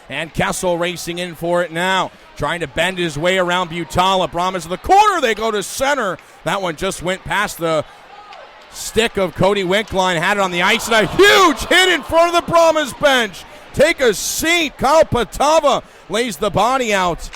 And Kessel racing in for it now. Trying to bend his way around Butala. Brahmas in the corner. They go to center. That one just went past the stick of Cody Winkline. Had it on the ice. And a huge hit in front of the Brahmas bench. Take a seat. Kyle Patava lays the body out.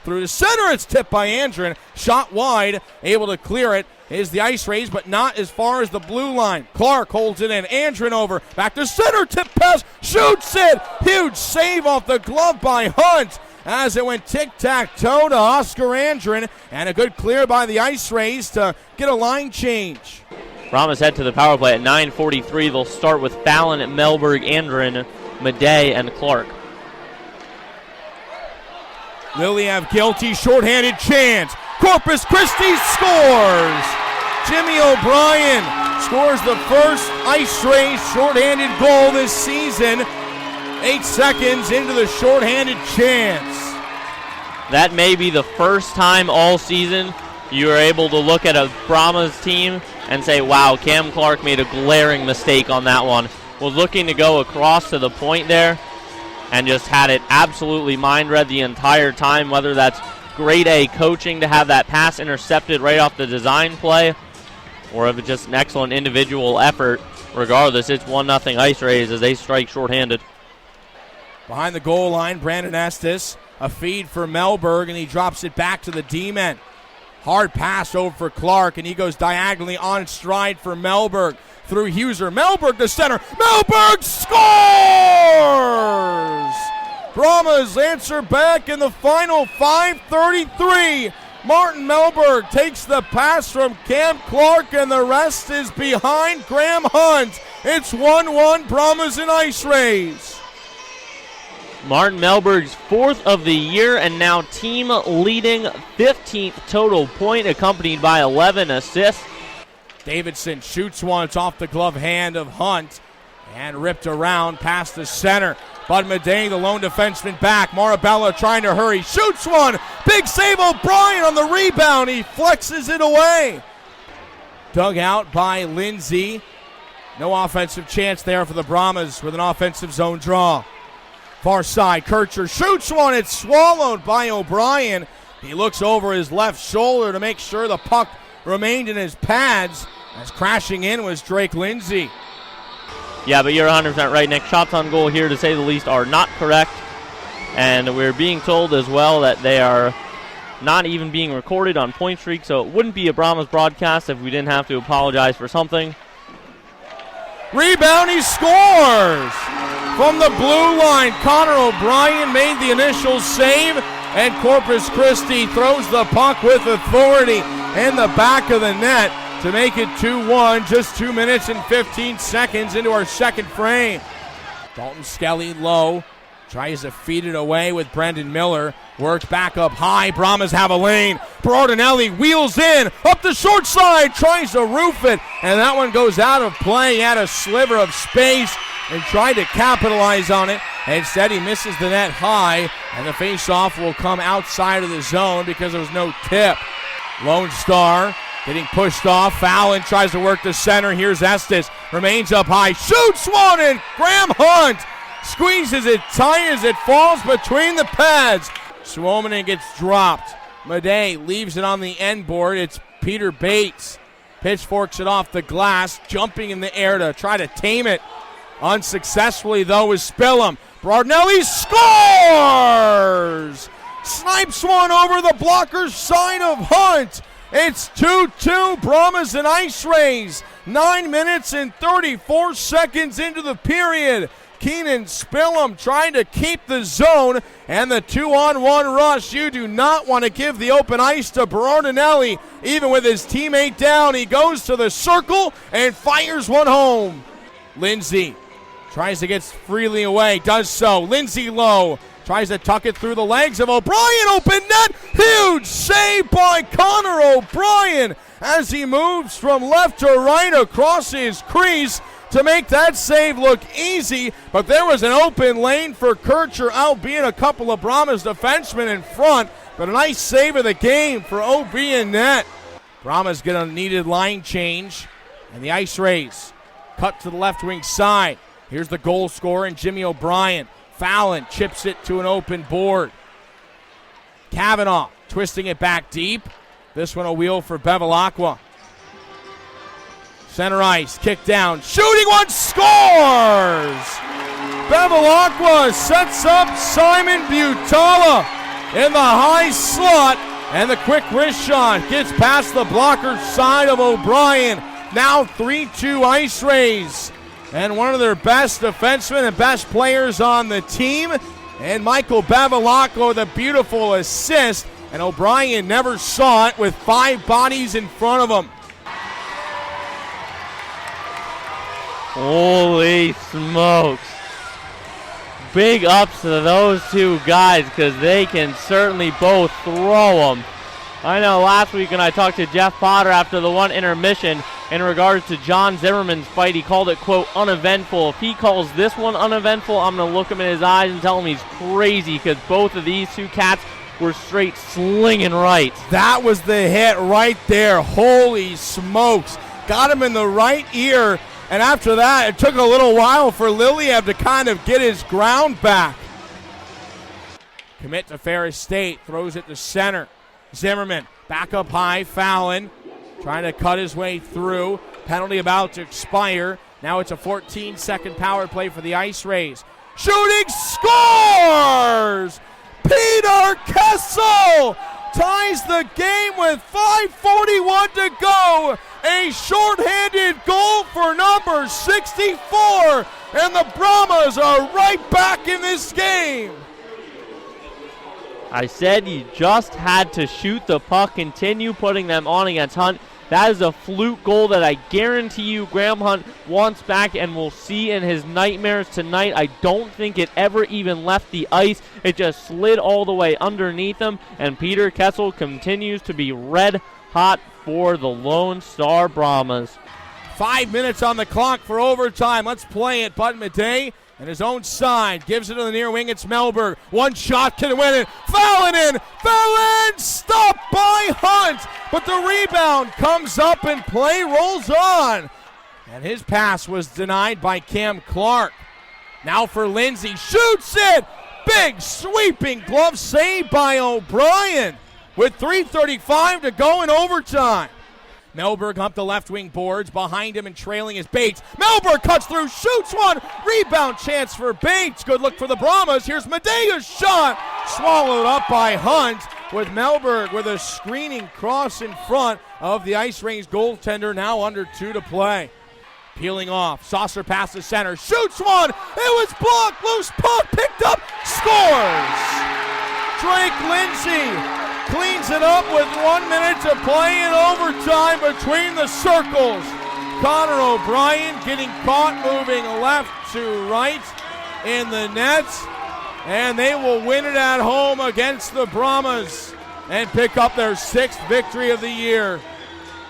Through the center, it's tipped by Andrin. Shot wide, able to clear it is the IceRays, but not as far as the blue line. Clark holds it in. Andrin over. Back to center, tip pass, shoots it. Huge save off the glove by Hunt as it went tic-tac-toe to Oscar Andrin. And a good clear by the IceRays to get a line change. Brahmas head to the power play at 9:43. They'll start with Fallon, Melberg, Andrin, Madej, and Clark. Liliev guilty, shorthanded chance. Corpus Christi scores. Jimmy O'Brien scores the first IceRays shorthanded goal this season. 8 seconds into the shorthanded chance. That may be the first time all season you are able to look at a Brahmas team and say, wow, Cam Clark made a glaring mistake on that one. Was looking to go across to the point there and just had it absolutely mind-read the entire time, whether that's grade A coaching to have that pass intercepted right off the design play, or if it's just an excellent individual effort. Regardless, it's 1-0 IceRays as they strike shorthanded. Behind the goal line, Brandon Estes, a feed for Melberg, and he drops it back to the D-men. Hard pass over for Clark, and he goes diagonally on stride for Melberg. Through Huser. Melberg to center. Melberg scores! Brahmas answer back in the final 5:33. Martin Melberg takes the pass from Cam Clark, and the rest is behind Graham Hunt. It's 1-1 Brahmas and IceRays. Martin Melberg's 4th of the year and now team leading 15th total point, accompanied by 11 assists. Davidson shoots one. It's off the glove hand of Hunt and ripped around past the center. Bud Madej, the lone defenseman, back. Marabella trying to hurry. Shoots one. Big save O'Brien on the rebound. He flexes it away. Dug out by Lindsay. No offensive chance there for the Brahmas with an offensive zone draw. Far side, Kircher shoots one. It's swallowed by O'Brien. He looks over his left shoulder to make sure the puck remained in his pads, as crashing in was Drake Lindsay. Yeah, but you're 100% right, Nick. Shots on goal here, to say the least, are not correct. And we're being told as well that they are not even being recorded on Point Streak, so it wouldn't be a Brahmas broadcast if we didn't have to apologize for something. Rebound, he scores! From the blue line, Connor O'Brien made the initial save, and Corpus Christi throws the puck with authority in the back of the net to make it 2-1, just 2 minutes and 15 seconds into our second frame. Dalton Skelly low, tries to feed it away with Brendan Miller, works back up high, Brahmas have a lane, Berardinelli wheels in, up the short side, tries to roof it, and that one goes out of play. He had a sliver of space and tried to capitalize on it. Instead, he misses the net high, and the faceoff will come outside of the zone because there was no tip. Lone Star getting pushed off. Fallon tries to work the center. Here's Estes. Remains up high. Shoots one, and Graham Hunt squeezes it tight as it falls between the pads. Suominen gets dropped. Madej leaves it on the end board. It's Peter Bates. Pitchforks it off the glass, jumping in the air to try to tame it. Unsuccessfully, though, is Spillum. Berardinelli scores! Snipes one over the blocker's side of Hunt. It's 2-2 Brahmas and IceRays. 9 minutes and 34 seconds into the period. Keenan Spillum trying to keep the zone, and the 2-on-1 rush. You do not want to give the open ice to Berardinelli. Even with his teammate down, he goes to the circle and fires one home. Lindsay tries to get freely away, does so. Lindsay low, tries to tuck it through the legs of O'Brien. Open net, huge save by Connor O'Brien as he moves from left to right across his crease to make that save look easy. But there was an open lane for Kircher, albeit a couple of Brahmas defensemen in front. But a nice save of the game for OB in net. Brahmas get a needed line change, and the IceRays cut to the left wing side. Here's the goal scorer and Jimmy O'Brien. Fallon chips it to an open board. Kavanaugh twisting it back deep. This one a wheel for Bevilacqua. Center ice, kick down, shooting one, scores! Bevilacqua sets up Simon Butala in the high slot, and the quick wrist shot gets past the blocker side of O'Brien. Now 3-2 IceRays, and one of their best defensemen and best players on the team, and Michael Bevilacqua with a beautiful assist, and O'Brien never saw it with 5 bodies in front of him. Holy smokes. Big ups to those two guys because they can certainly both throw them. I know last week when I talked to Jeff Potter after the one intermission in regards to John Zimmerman's fight, he called it, quote, uneventful. If he calls this one uneventful, I'm going to look him in his eyes and tell him he's crazy because both of these two cats were straight slinging right. That was the hit right there. Holy smokes. Got him in the right ear. And after that, it took a little while for Liliev to kind of get his ground back. Commit to Ferris State, throws it to center. Zimmerman back up high, Fallon trying to cut his way through. Penalty about to expire. Now it's a 14-second power play for the IceRays. Shooting, scores! Peter Kessel ties the game with 5:41 to go. A shorthanded goal for number 64, and the Brahmas are right back in this game. I said you just had to shoot the puck, continue putting them on against Hunt. That is a fluke goal that I guarantee you Graham Hunt wants back and will see in his nightmares tonight. I don't think it ever even left the ice. It just slid all the way underneath him, and Peter Kessel continues to be red hot for the Lone Star Brahmas. 5 minutes on the clock for overtime. Let's play it. Bud Madej and his own side gives it to the near wing. It's Mellberg. One shot can win it. Fallon in. Fallon stopped by Hunt. But the rebound comes up and play rolls on. And his pass was denied by Cam Clark. Now for Lindsay. Shoots it. Big sweeping glove save by O'Brien with 3:35 to go in overtime. Mellberg up the left wing boards. Behind him and trailing is Bates. Mellberg cuts through, shoots one. Rebound chance for Bates. Good look for the Brahmas. Here's Medea's shot. Swallowed up by Hunt with Mellberg with a screening cross in front of the IceRays goaltender. Now under 2 to play. Peeling off. Saucer past the center. Shoots one. It was blocked. Loose puck picked up. Scores. Drake Lindsay cleans it up with 1 minute to play in overtime between the circles. Connor O'Brien getting caught moving left to right in the nets. And they will win it at home against the Brahmas and pick up their 6th victory of the year.